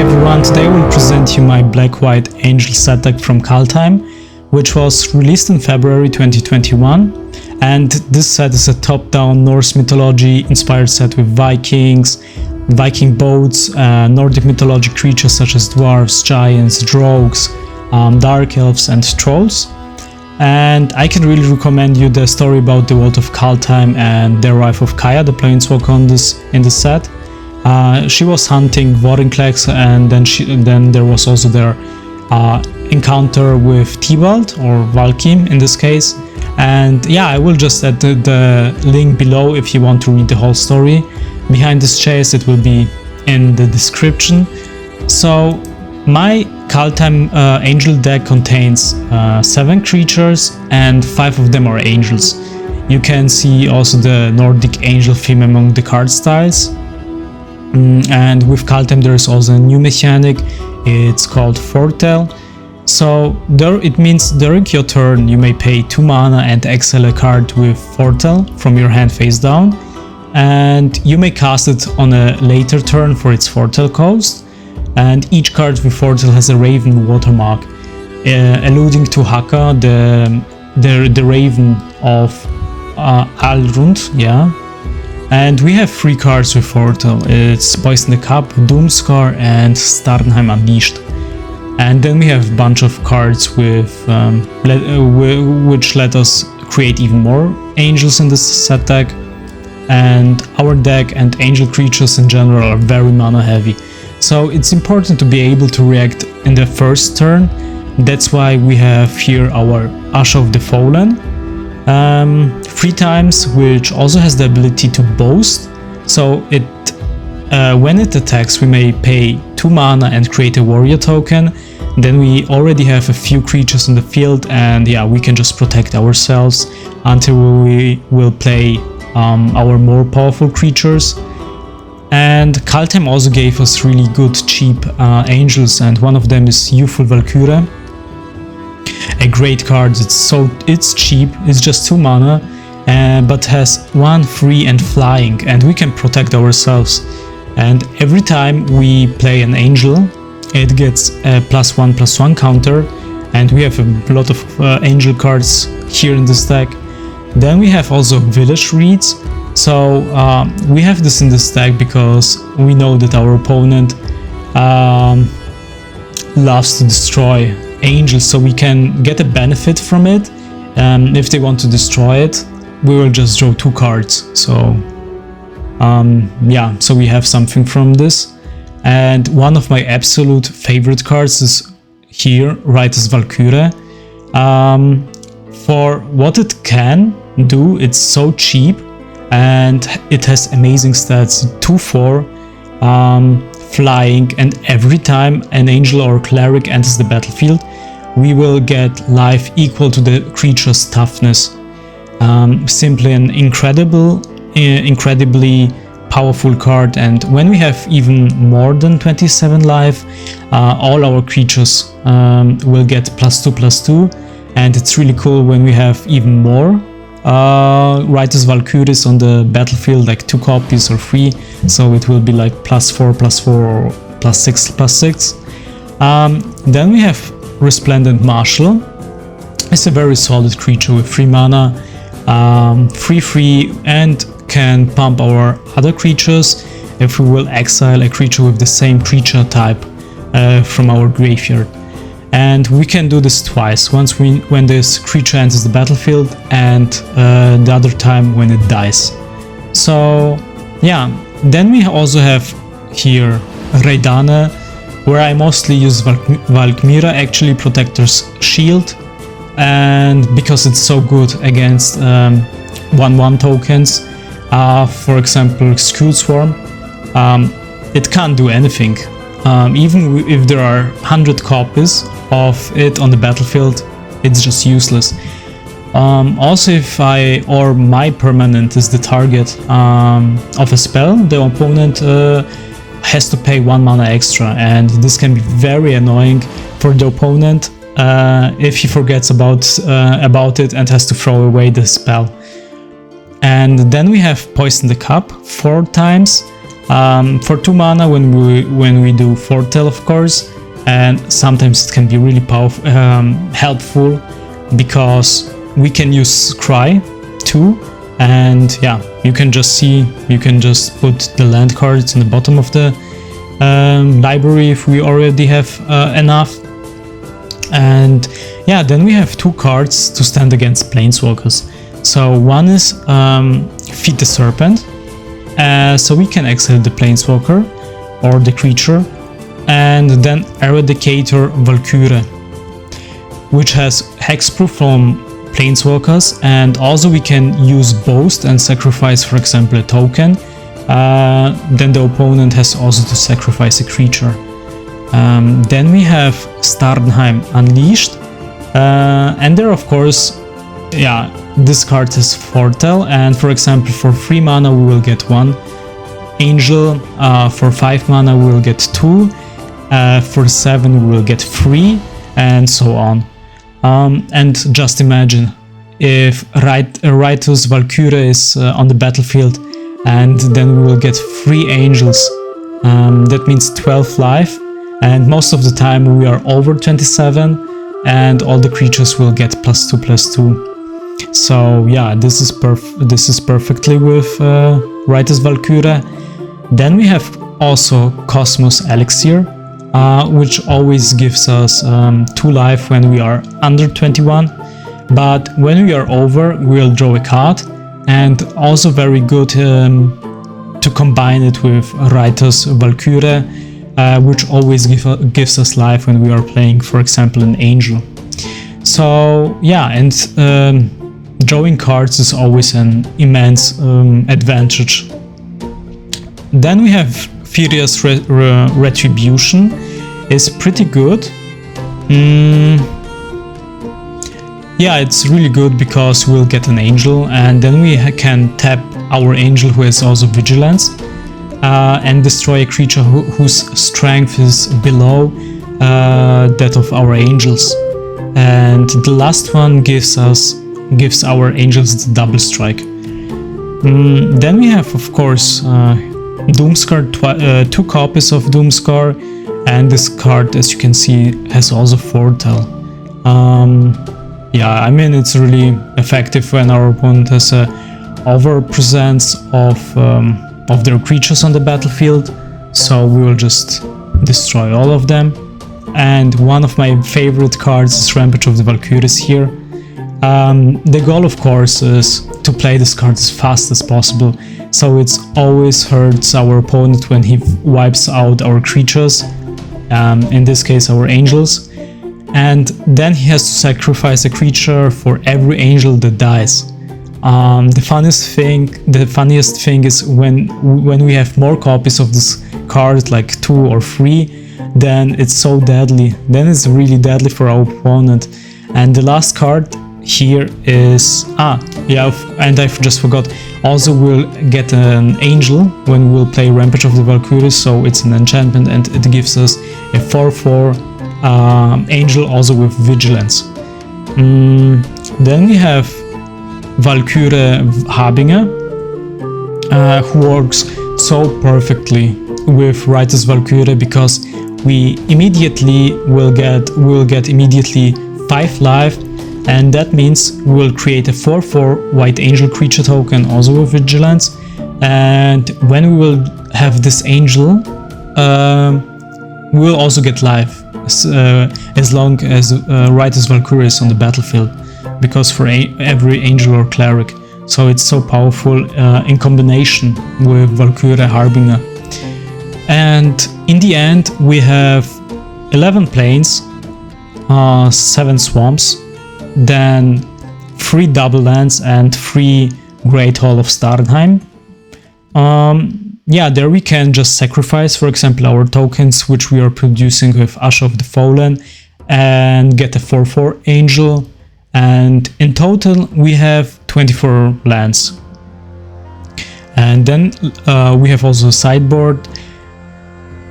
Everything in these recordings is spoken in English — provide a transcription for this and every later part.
everyone, today I will present you my black-white angel set deck from Kaldheim, which was released in February 2021, and this set is a top-down Norse mythology inspired set with Vikings, Viking boats, Nordic mythology creatures such as dwarves, giants, drogs, dark elves and trolls. And I can really recommend you the story about the world of Kaldheim and the arrival of Kaya, the planeswalker in the set. She was hunting Vorinclex, and then there was also their encounter with Tibalt, or Valkyrie in this case. And yeah, I will just add the link below if you want to read the whole story behind this chase. It will be in the description. So my Kaldheim angel deck contains 7 creatures and 5 of them are angels. You can see also the Nordic angel theme among the card styles. And with Kaldheim there is also a new mechanic, it's called Foretell. So it means during your turn you may pay 2 mana and exile a card with Foretell from your hand face down, and you may cast it on a later turn for its Foretell cost. And each card with Foretell has a raven watermark, alluding to Haka, the raven of Alrund, yeah. And we have 3 cards with Foretell. It's Poison the Cup, Doomscar and Starnheim Unleashed. And then we have a bunch of cards with which let us create even more angels in this set deck. And our deck and angel creatures in general are very mana heavy. So it's important to be able to react in the first turn. That's why we have here our Asha of the Fallen. 3 times, which also has the ability to boast. So when it attacks we may pay 2 mana and create a warrior token. Then we already have a few creatures in the field, and yeah, we can just protect ourselves until we will play our more powerful creatures. And Kaldheim also gave us really good cheap angels, and one of them is Youthful Valkyrie. A great card. It's cheap, it's just 2 mana, but has 1 free and flying, and we can protect ourselves. And every time we play an angel, it gets a +1/+1 counter, and we have a lot of angel cards here in this deck. Then we have also Village Reeds. So we have this in this deck because we know that our opponent loves to destroy angels, so we can get a benefit from it. If they want to destroy it, we will just draw 2 cards. So yeah, so we have something from this. And one of my absolute favorite cards is here, Righteous Valkyrie. For what it can do, it's so cheap. And it has amazing stats, 2/4, flying, and every time an angel or cleric enters the battlefield, we will get life equal to the creature's toughness. Simply an incredibly powerful card. And when we have even more than 27 life, all our creatures will get +2/+2, and it's really cool when we have even more Righteous Valkyries on the battlefield, like 2 copies or 3, so it will be like +4/+4 or +6/+6. Then we have Resplendent Marshal. It's a very solid creature with 3 mana, 3/3, and can pump our other creatures if we will exile a creature with the same creature type from our graveyard. And we can do this twice, once when this creature enters the battlefield, and the other time when it dies. So yeah, then we also have here Raidane, where I mostly use Valkmira, actually Protector's Shield, and because it's so good against 1/1 tokens, for example Skewed Swarm, it can't do anything. Even if there are 100 copies of it on the battlefield, it's just useless. Also, if my permanent is the target of a spell, the opponent has to pay 1 mana extra, and this can be very annoying for the opponent if he forgets about it and has to throw away the spell. And then we have Poison the Cup 4 times, For 2 mana when we do Foretell, of course, and sometimes it can be really powerful, helpful, because we can use Scry too, and yeah, you can just put the land cards in the bottom of the library if we already have enough. And yeah, then we have 2 cards to stand against Planeswalkers. So one is Feed the Serpent, so we can exile the Planeswalker or the creature, and then Eradicator Valkyrie, which has hexproof from Planeswalkers, and also we can use Boast and sacrifice, for example, a token. Then the opponent has also to sacrifice a creature. Then we have Kaldheim Unleashed, and there, of course, yeah, this card is Foretell, and for example, for 3 mana we will get 1 Angel, for 5 mana we will get 2, for 7 we will get 3, and so on. And just imagine if Ritus Valkyrie is on the battlefield, and then we will get 3 angels. That means 12 life, and most of the time we are over 27, and all the creatures will get +2/+2. So yeah, this is perfectly with Ritus Valkyrie. Then we have also Cosmos Elixir, which always gives us 2 life when we are under 21, but when we are over, we'll draw a card, and also very good to combine it with Ritus Valkyrie, which always gives us life when we are playing, for example, an Angel. So yeah, and drawing cards is always an immense advantage. Then we have Furious Retribution, is pretty good. Yeah, it's really good because we'll get an Angel, and then we can tap our Angel who has also Vigilance, and destroy a creature whose strength is below that of our Angels. And the last one gives our Angels the double strike. Then we have, of course, Doomscar, 2 copies of Doomscar, and this card, as you can see, has also Foretell. Yeah, I mean, it's really effective when our opponent has a overpresence of their creatures on the battlefield, so we will just destroy all of them. And one of my favorite cards is Rampage of the Valkyries here. The goal, of course, is to play this card as fast as possible, so it always hurts our opponent when he wipes out our creatures, in this case our Angels, and then he has to sacrifice a creature for every Angel that dies. The funniest thing is when we have more copies of this card, like 2 or 3, then it's so deadly. Then it's really deadly for our opponent. And the last card here is yeah, and I just forgot. Also, we'll get an Angel when we'll play Rampage of the Valkyries, so it's an enchantment, and it gives us a 4/4 Angel, also with Vigilance. Then we have Valkyrie Harbinger, who works so perfectly with Ritus Valkyrie, because we immediately will get immediately 5 life, and that means we'll create a 4/4 white Angel creature token, also with Vigilance, and when we will have this Angel, we'll also get life, as long as Ritus Valkyrie is on the battlefield, because for every Angel or Cleric. So it's so powerful in combination with Valkyrie Harbinger. And in the end, we have 11 plains, 7 swamps, then 3 double lands and 3 Great Hall of Kaldheim. Yeah, there we can just sacrifice, for example, our tokens, which we are producing with Ash of the Fallen, and get a 4/4 Angel. And in total, we have 24 lands. And then we have also a sideboard.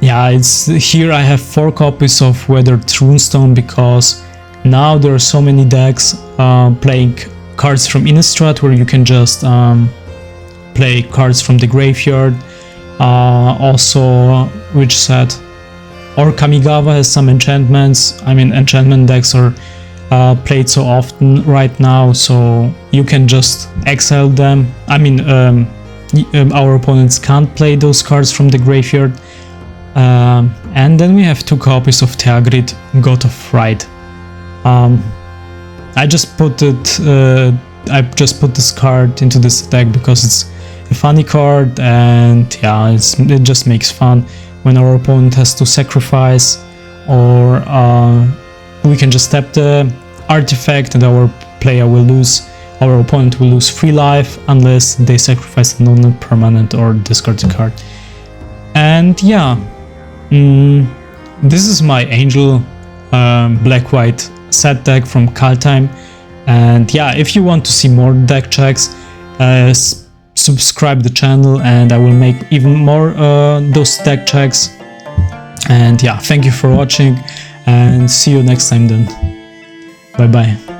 Yeah, it's here I have 4 copies of Weathered Runestone, because now there are so many decks playing cards from Innistrad, where you can just play cards from the graveyard, Also, which set? Or Kamigawa has some enchantments. I mean, enchantment decks are played so often right now, so you can just exile them. I mean, our opponents can't play those cards from the graveyard. And then we have 2 copies of Theagrid, God of Fright. I just put this card into this deck because it's a funny card, and yeah, it just makes fun when our opponent has to sacrifice, or we can just tap the artifact and our opponent will lose 3 life unless they sacrifice a non-permanent or discard a card. And yeah, this is my Angel black-white set deck from Kaldheim. And yeah, if you want to see more deck checks, subscribe the channel and I will make even more those deck checks. And yeah, thank you for watching and see you next time then. Bye bye.